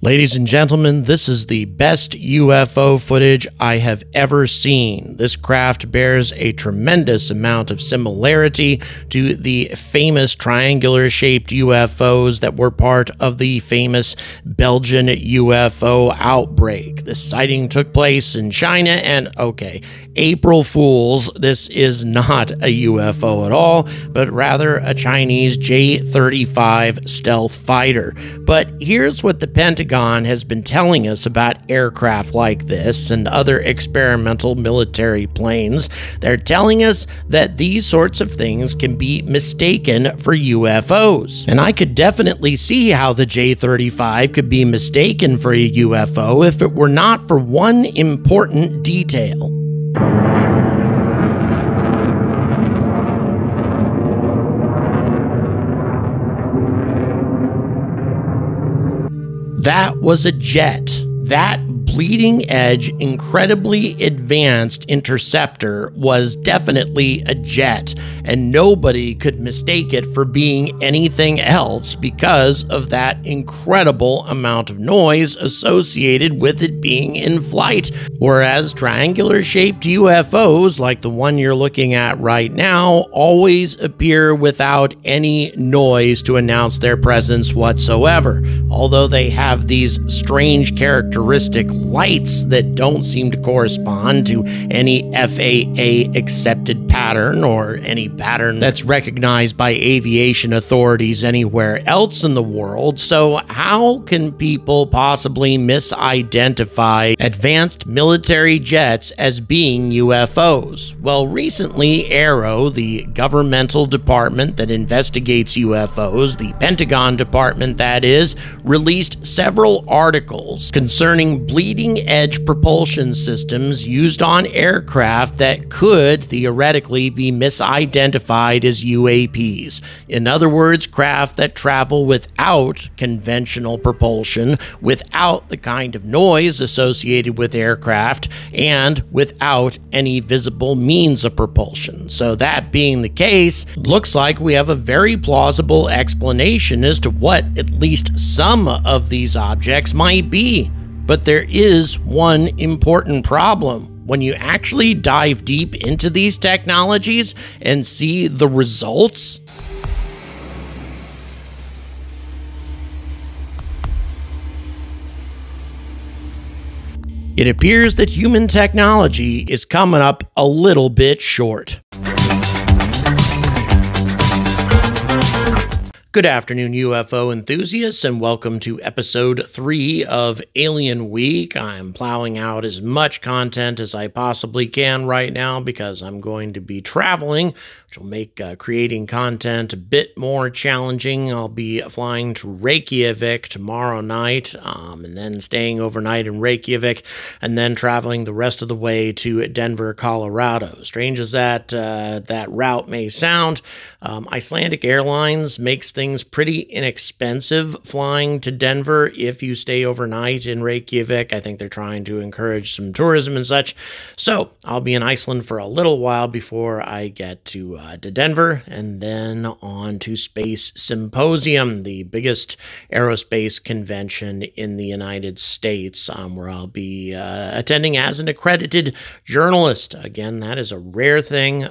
Ladies and gentlemen, this is the best UFO footage I have ever seen. This craft bears a tremendous amount of similarity to the famous triangular-shaped UFOs that were part of the famous Belgian UFO outbreak. This sighting took place in China, and okay, April Fools, this is not a UFO at all, but rather a Chinese J-35 stealth fighter. But here's what the Pentagon has been telling us about aircraft like this and other experimental military planes. They're telling us that these sorts of things can be mistaken for UFOs. And I could definitely see how the J-35 could be mistaken for a UFO if it were not for one important detail. That was a jet. That bleeding edge, incredibly advanced interceptor was definitely a jet, and nobody could mistake it for being anything else because of that incredible amount of noise associated with it being in flight. Whereas triangular-shaped UFOs, like the one you're looking at right now, always appear without any noise to announce their presence whatsoever, although they have these strange characteristic lights that don't seem to correspond to any FAA accepted pattern or any pattern that's recognized by aviation authorities anywhere else in the world. So how can people possibly misidentify advanced military jets as being UFOs? Well, recently AARO, the governmental department that investigates UFOs, the Pentagon department that is, released several articles concerning bleeding edge propulsion systems used on aircraft that could theoretically be misidentified as UAPs. In other words, craft that travel without conventional propulsion, without the kind of noise associated with aircraft, and without any visible means of propulsion. So that being the case, looks like we have a very plausible explanation as to what at least some of these objects might be. But there is one important problem. When you actually dive deep into these technologies and see the results, it appears that human technology is coming up a little bit short. Good afternoon, UFO enthusiasts, and welcome to episode 3 of Alien Week. I'm plowing out as much content as I possibly can right now because I'm going to be traveling, which will make creating content a bit more challenging. I'll be flying to Reykjavik tomorrow night, and then staying overnight in Reykjavik, and then traveling the rest of the way to Denver, Colorado. Strange as that route may sound, Icelandic Airlines makes things pretty inexpensive flying to Denver if you stay overnight in Reykjavik. I think they're trying to encourage some tourism and such. So I'll be in Iceland for a little while before I get to Denver, and then on to Space Symposium, the biggest aerospace convention in the United States, where I'll be attending as an accredited journalist. Again, that is a rare thing,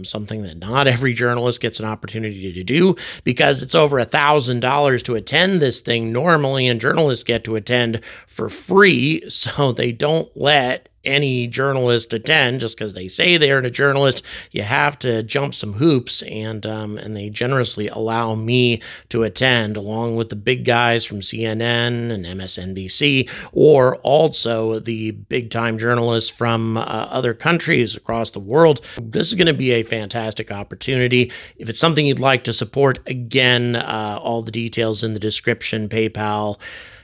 something that not every journalist gets an opportunity to do because it's over $1,000 to attend this thing normally, and journalists get to attend for free, so they don't let any journalist attend just because they say they're a journalist. You have to jump some hoops, and they generously allow me to attend along with the big guys from CNN and MSNBC, or also the big-time journalists from other countries across the world. This is going to be a fantastic opportunity. If it's something you'd like to support, again, all the details in the description, PayPal,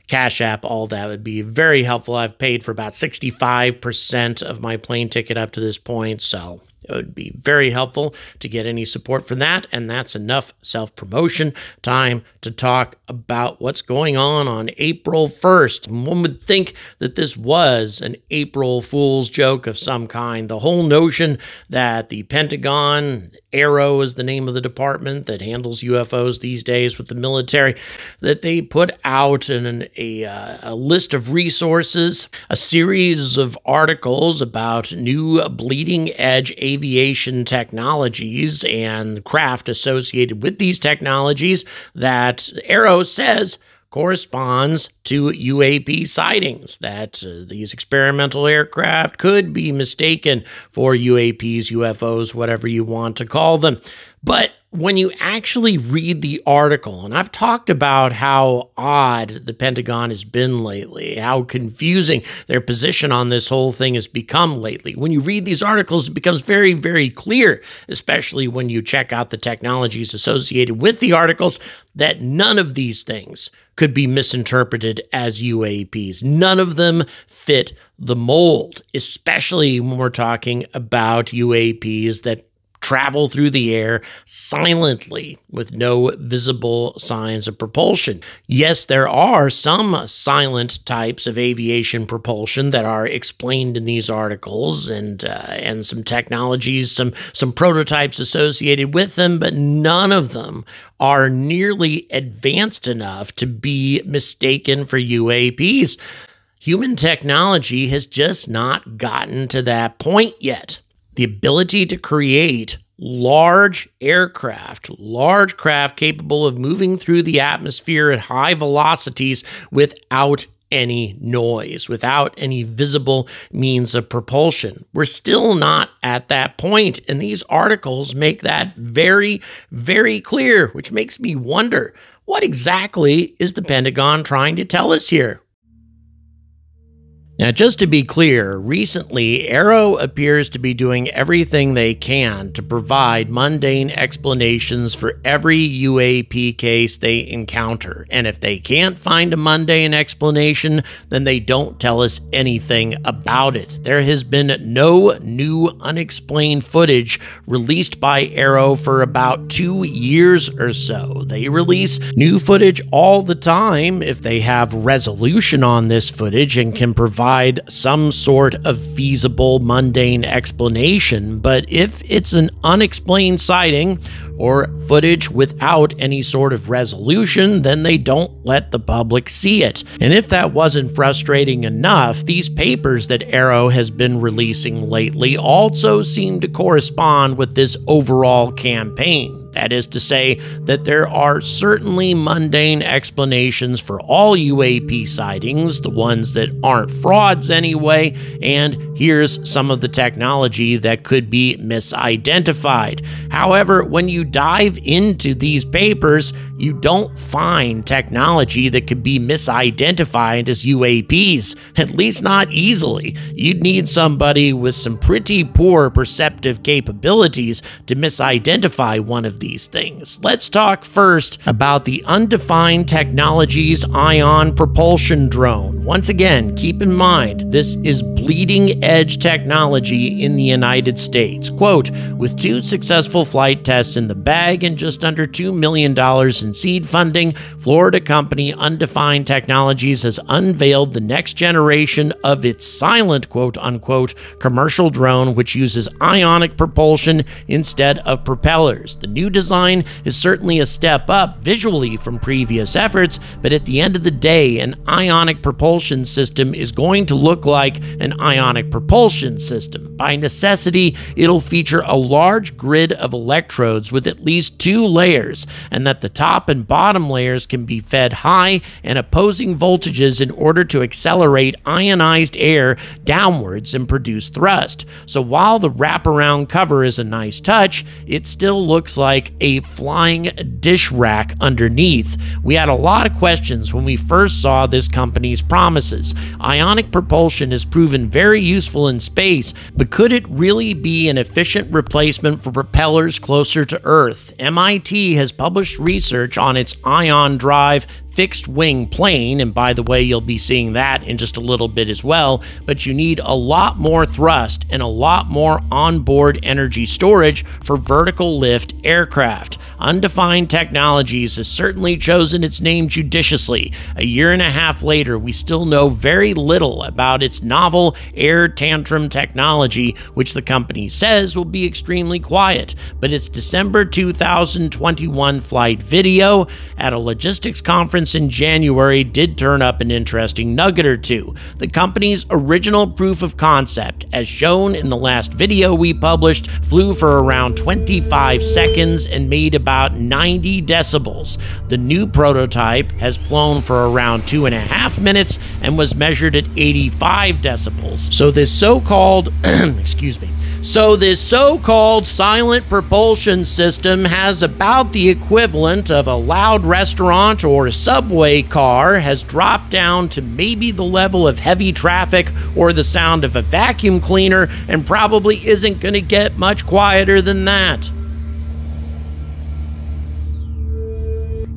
Cash App, all that would be very helpful. I've paid for about 65% of my plane ticket up to this point, so It would be very helpful to get any support for that, and that's enough self-promotion. Time to talk about what's going on April 1st. One would think that this was an April Fool's joke of some kind. The whole notion that the Pentagon, AARO is the name of the department that handles UFOs these days with the military, that they put out a list of resources, a series of articles about new bleeding-edge aviation technologies and craft associated with these technologies that AARO says corresponds to UAP sightings, that these experimental aircraft could be mistaken for UAPs, UFOs, whatever you want to call them. But when you actually read the article, and I've talked about how odd the Pentagon has been lately, how confusing their position on this whole thing has become lately. When you read these articles, it becomes very, very clear, especially when you check out the technologies associated with the articles, that none of these things could be misinterpreted as UAPs. None of them fit the mold, especially when we're talking about UAPs that travel through the air silently with no visible signs of propulsion. Yes, there are some silent types of aviation propulsion that are explained in these articles, and some technologies, some prototypes associated with them, but none of them are nearly advanced enough to be mistaken for UAPs. Human technology has just not gotten to that point yet. The ability to create large craft capable of moving through the atmosphere at high velocities without any noise, without any visible means of propulsion. We're still not at that point, and these articles make that very, very clear, which makes me wonder, what exactly is the Pentagon trying to tell us here? Now, just to be clear, recently, AARO appears to be doing everything they can to provide mundane explanations for every UAP case they encounter. And if they can't find a mundane explanation, then they don't tell us anything about it. There has been no new unexplained footage released by AARO for about 2 years or so. They release new footage all the time if they have resolution on this footage and can provide some sort of feasible mundane explanation. But if it's an unexplained sighting or footage without any sort of resolution, then they don't let the public see it. And if that wasn't frustrating enough, these papers that AARO has been releasing lately also seem to correspond with this overall campaign. That is to say that there are certainly mundane explanations for all UAP sightings, the ones that aren't frauds anyway, and here's some of the technology that could be misidentified. However, when you dive into these papers, you don't find technology that could be misidentified as UAPs, at least not easily. You'd need somebody with some pretty poor perceptive capabilities to misidentify one of these things. Let's talk first about the Undefined Technologies Ion Propulsion Drone. Once again, keep in mind, this is bleeding edge technology in the United States. Quote, with 2 successful flight tests in the bag and just under $2 million in seed funding, Florida company Undefined Technologies has unveiled the next generation of its silent, quote-unquote, commercial drone, which uses ionic propulsion instead of propellers. The new design is certainly a step up visually from previous efforts, but at the end of the day, an ionic propulsion system is going to look like an ionic propulsion system. By necessity, it'll feature a large grid of electrodes with at least 2 layers, and that the top and bottom layers can be fed high and opposing voltages in order to accelerate ionized air downwards and produce thrust. So while the wraparound cover is a nice touch, it still looks like a flying dish rack underneath. We had a lot of questions when we first saw this company's promises. Ionic propulsion has proven very useful in space, but could it really be an efficient replacement for propellers closer to Earth? MIT has published research on its ion drive fixed-wing plane, and by the way, you'll be seeing that in just a little bit as well, but you need a lot more thrust and a lot more onboard energy storage for vertical lift aircraft. Undefined Technologies has certainly chosen its name judiciously. A year and a half later, we still know very little about its novel air tantrum technology, which the company says will be extremely quiet. But its December 2021 flight video at a logistics conference in January did turn up an interesting nugget or two. The company's original proof of concept, as shown in the last video we published, flew for around 25 seconds and made about 90 decibels. The new prototype has flown for around 2.5 minutes and was measured at 85 decibels. So this so-called this so-called silent propulsion system has about the equivalent of a loud restaurant or subway car, has dropped down to maybe the level of heavy traffic or the sound of a vacuum cleaner, and probably isn't going to get much quieter than that.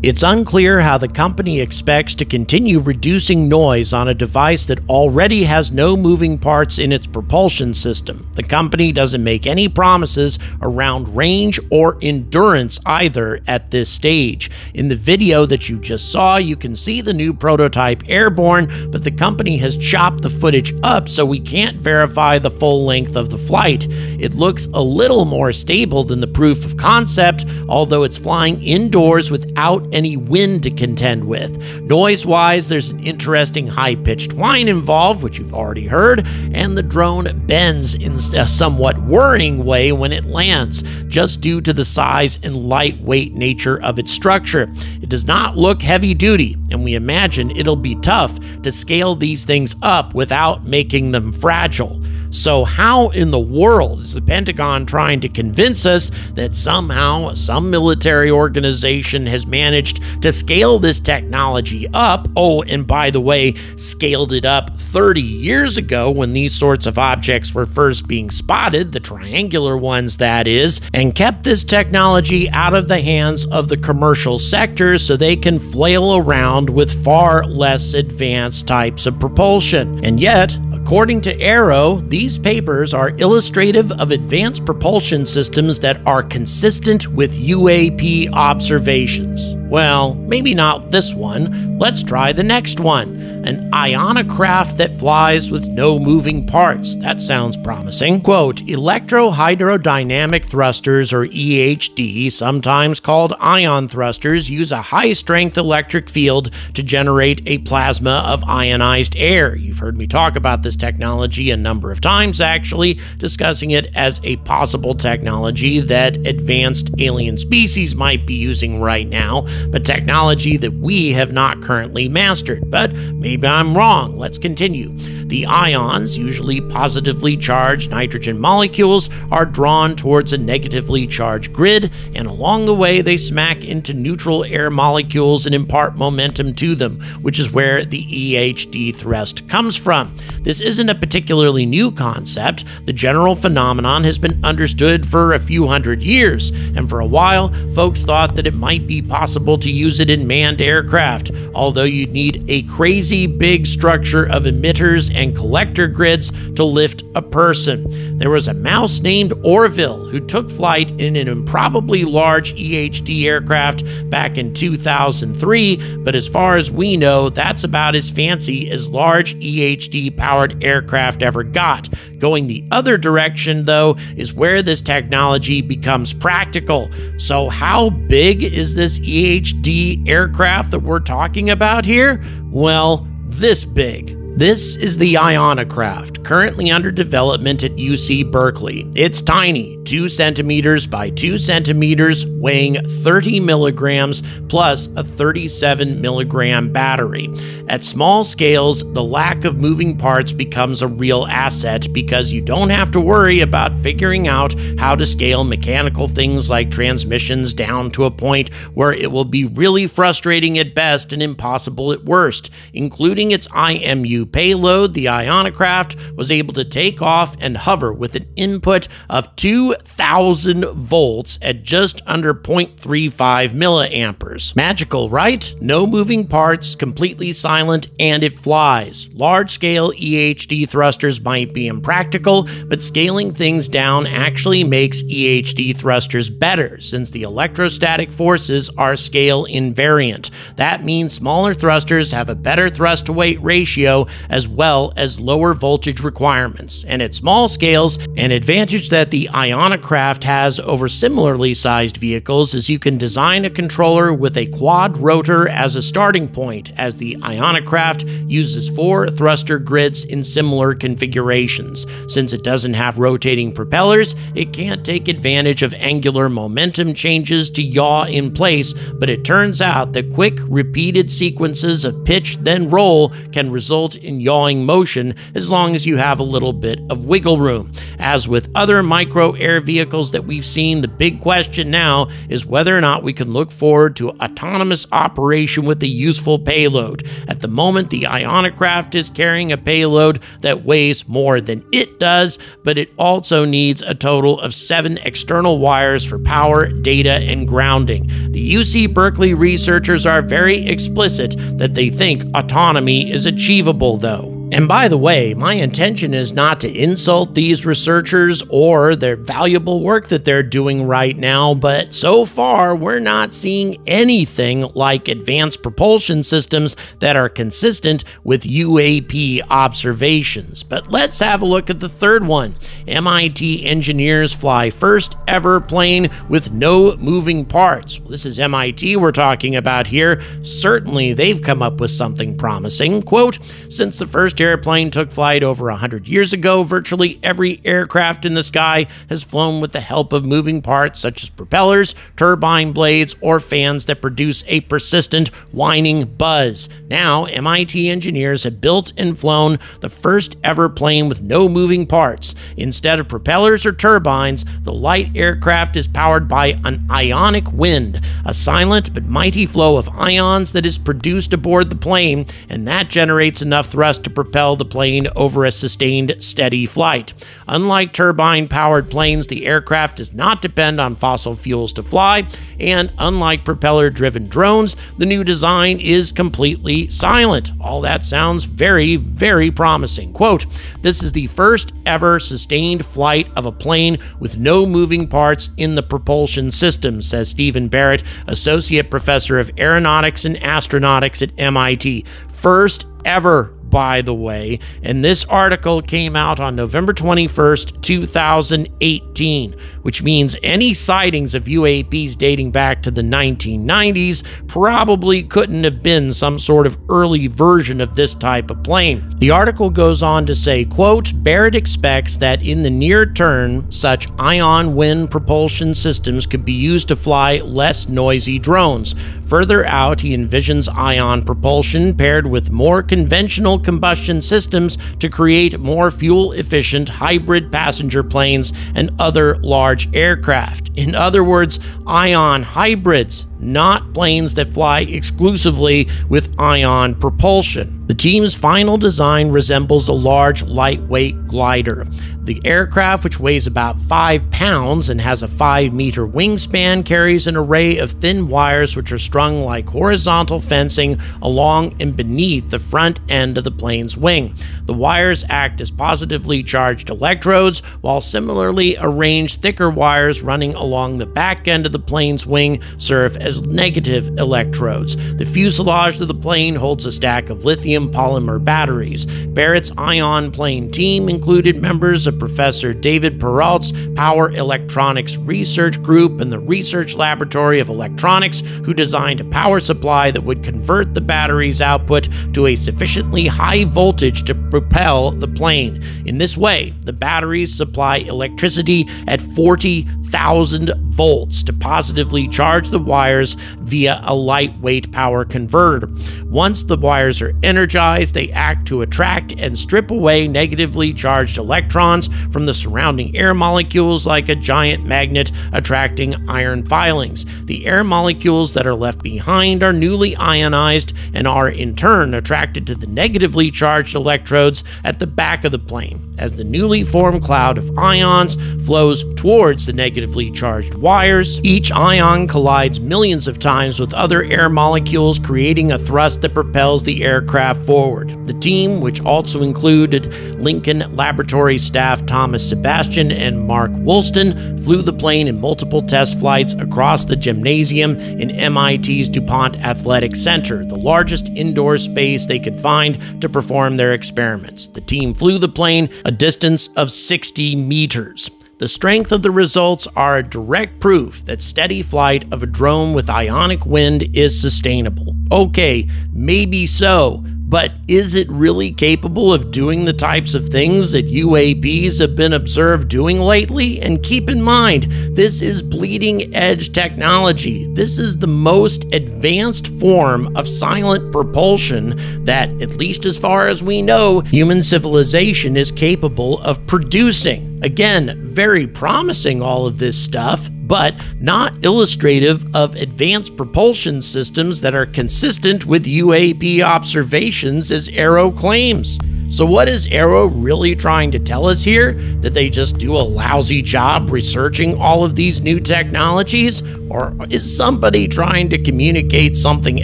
It's unclear how the company expects to continue reducing noise on a device that already has no moving parts in its propulsion system. The company doesn't make any promises around range or endurance either at this stage. In the video that you just saw, you can see the new prototype airborne, but the company has chopped the footage up so we can't verify the full length of the flight. It looks a little more stable than the proof of concept, although it's flying indoors without any wind to contend with. Noise-wise, there's an interesting high-pitched whine involved, which you've already heard, and the drone bends in a somewhat worrying way when it lands, just due to the size and lightweight nature of its structure. It does not look heavy-duty, and we imagine it'll be tough to scale these things up without making them fragile. So how in the world is the Pentagon trying to convince us that somehow some military organization has managed to scale this technology up? Oh, and by the way, scaled it up 30 years ago when these sorts of objects were first being spotted, the triangular ones that is, and kept this technology out of the hands of the commercial sector so they can flail around with far less advanced types of propulsion. And yet, according to AARO, these papers are illustrative of advanced propulsion systems that are consistent with UAP observations. Well, maybe not this one. Let's try the next one. An ionocraft that flies with no moving parts. That sounds promising. Quote, electrohydrodynamic thrusters, or EHD, sometimes called ion thrusters, use a high-strength electric field to generate a plasma of ionized air. You've heard me talk about this technology a number of times, actually, discussing it as a possible technology that advanced alien species might be using right now, but technology that we have not currently mastered. But maybe I'm wrong. Let's continue. The ions, usually positively charged nitrogen molecules, are drawn towards a negatively charged grid, and along the way they smack into neutral air molecules and impart momentum to them, which is where the EHD thrust comes from. This isn't a particularly new concept. The general phenomenon has been understood for a few hundred years, and for a while, folks thought that it might be possible to use it in manned aircraft, although you'd need a crazy big structure of emitters and collector grids to lift a person. There was a mouse named Orville who took flight in an improbably large EHD aircraft back in 2003, but as far as we know, that's about as fancy as large EHD-powered aircraft ever got. Going the other direction, though, is where this technology becomes practical. So how big is this EHD aircraft that we're talking about here? Well, this big. This is the ionocraft, currently under development at UC Berkeley. It's tiny, 2 centimeters by 2 centimeters, weighing 30 milligrams plus a 37 milligram battery. At small scales, the lack of moving parts becomes a real asset because you don't have to worry about figuring out how to scale mechanical things like transmissions down to a point where it will be really frustrating at best and impossible at worst, including its IMU payload, the Ionocraft was able to take off and hover with an input of 2,000 volts at just under 0.35 milliamperes. Magical, right? No moving parts, completely silent, and it flies. Large-scale EHD thrusters might be impractical, but scaling things down actually makes EHD thrusters better, since the electrostatic forces are scale invariant. That means smaller thrusters have a better thrust-to-weight ratio as well as lower voltage requirements. And at small scales, an advantage that the Ionocraft has over similarly sized vehicles is you can design a controller with a quad rotor as a starting point, as the Ionocraft uses 4 thruster grids in similar configurations. Since it doesn't have rotating propellers, it can't take advantage of angular momentum changes to yaw in place, but it turns out that quick, repeated sequences of pitch then roll can result in yawing motion as long as you have a little bit of wiggle room. As with other micro air vehicles that we've seen, the big question now is whether or not we can look forward to autonomous operation with a useful payload. At the moment, the Ionocraft is carrying a payload that weighs more than it does, but it also needs a total of 7 external wires for power, data, and grounding. The UC Berkeley researchers are very explicit that they think autonomy is achievable, though. And by the way, my intention is not to insult these researchers or their valuable work that they're doing right now, but so far we're not seeing anything like advanced propulsion systems that are consistent with UAP observations. But let's have a look at the third one. MIT engineers fly first ever plane with no moving parts. This is MIT we're talking about here. Certainly they've come up with something promising. Quote, "Since the first airplane took flight over 100 years ago, virtually every aircraft in the sky has flown with the help of moving parts such as propellers, turbine blades, or fans that produce a persistent whining buzz. Now, MIT engineers have built and flown the first ever plane with no moving parts. Instead of propellers or turbines, the light aircraft is powered by an ionic wind, a silent but mighty flow of ions that is produced aboard the plane, and that generates enough thrust to propel the plane over a sustained, steady flight. Unlike turbine-powered planes, the aircraft does not depend on fossil fuels to fly, and unlike propeller-driven drones, the new design is completely silent." All that sounds very, very promising. Quote, "This is the first ever sustained flight of a plane with no moving parts in the propulsion system," says Stephen Barrett, Associate Professor of Aeronautics and Astronautics at MIT. First ever, by the way, and this article came out on November 21st, 2018, which means any sightings of UAPs dating back to the 1990s probably couldn't have been some sort of early version of this type of plane. The article goes on to say, quote, "Barrett expects that in the near term, such ion wind propulsion systems could be used to fly less noisy drones. Further out, he envisions ion propulsion paired with more conventional combustion systems to create more fuel-efficient hybrid passenger planes and other large aircraft. In other words, ion hybrids, not planes that fly exclusively with ion propulsion. The team's final design resembles a large, lightweight glider. The aircraft, which weighs about 5 pounds and has a 5-meter wingspan, carries an array of thin wires which are strung like horizontal fencing along and beneath the front end of the plane's wing. The wires act as positively charged electrodes, while similarly arranged thicker wires running along the back end of the plane's wing serve as negative electrodes. The fuselage of the plane holds a stack of lithium polymer batteries. Barrett's ion plane team included members of Professor David Peralt's Power Electronics Research Group and the Research Laboratory of Electronics, who designed a power supply that would convert the battery's output to a sufficiently high voltage to propel the plane. In this way, the batteries supply electricity at 40,000 volts to positively charge the wires wires via a lightweight power converter. Once the wires are energized, they act to attract and strip away negatively charged electrons from the surrounding air molecules like a giant magnet attracting iron filings. The air molecules that are left behind are newly ionized and are in turn attracted to the negatively charged electrodes at the back of the plane. As the newly formed cloud of ions flows towards the negatively charged wires, each ion collides millions of times with other air molecules, creating a thrust that propels the aircraft forward. The team, which also included Lincoln Laboratory staff Thomas Sebastian and Mark Woolston, flew the plane in multiple test flights across the gymnasium in MIT's DuPont Athletic Center, the largest indoor space they could find to perform their experiments. The team flew the plane a distance of 60 meters. The strength of the results are a direct proof that steady flight of a drone with ionic wind is sustainable. Okay, maybe so, but is it really capable of doing the types of things that UAPs have been observed doing lately? And keep in mind, this is bleeding edge technology. This is the most advanced form of silent propulsion that, at least as far as we know, human civilization is capable of producing. Again, very promising, all of this stuff, but not illustrative of advanced propulsion systems that are consistent with UAP observations as AARO claims. So what is AARO really trying to tell us here? Did they just do a lousy job researching all of these new technologies? Or is somebody trying to communicate something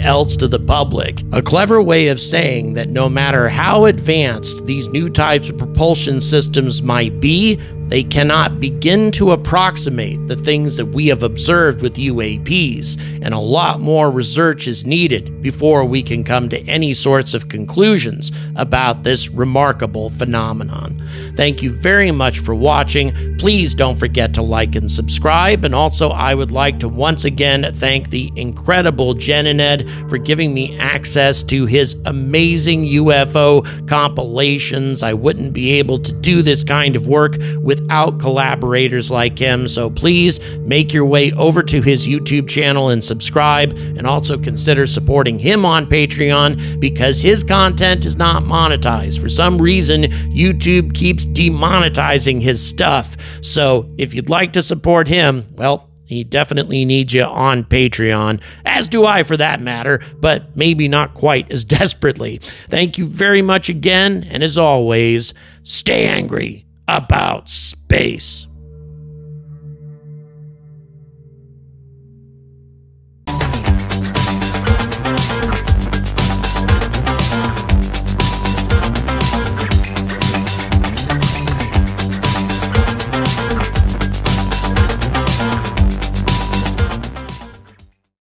else to the public? A clever way of saying that no matter how advanced these new types of propulsion systems might be, they cannot begin to approximate the things that we have observed with UAPs, and a lot more research is needed before we can come to any sorts of conclusions about this remarkable phenomenon. Thank you very much for watching. Please don't forget to like and subscribe, and also I would like to once again thank the incredible Jenined for giving me access to his amazing UFO compilations. I wouldn't be able to do this kind of work without collaborators like him, so please make your way over to his YouTube channel and subscribe, and also consider supporting him on Patreon because his content is not monetized. For some reason, YouTube keeps demonetizing his stuff, so if you'd like to support him, well, he definitely needs you on Patreon, as do I for that matter, but maybe not quite as desperately. Thank you very much again, and as always, stay angry about space.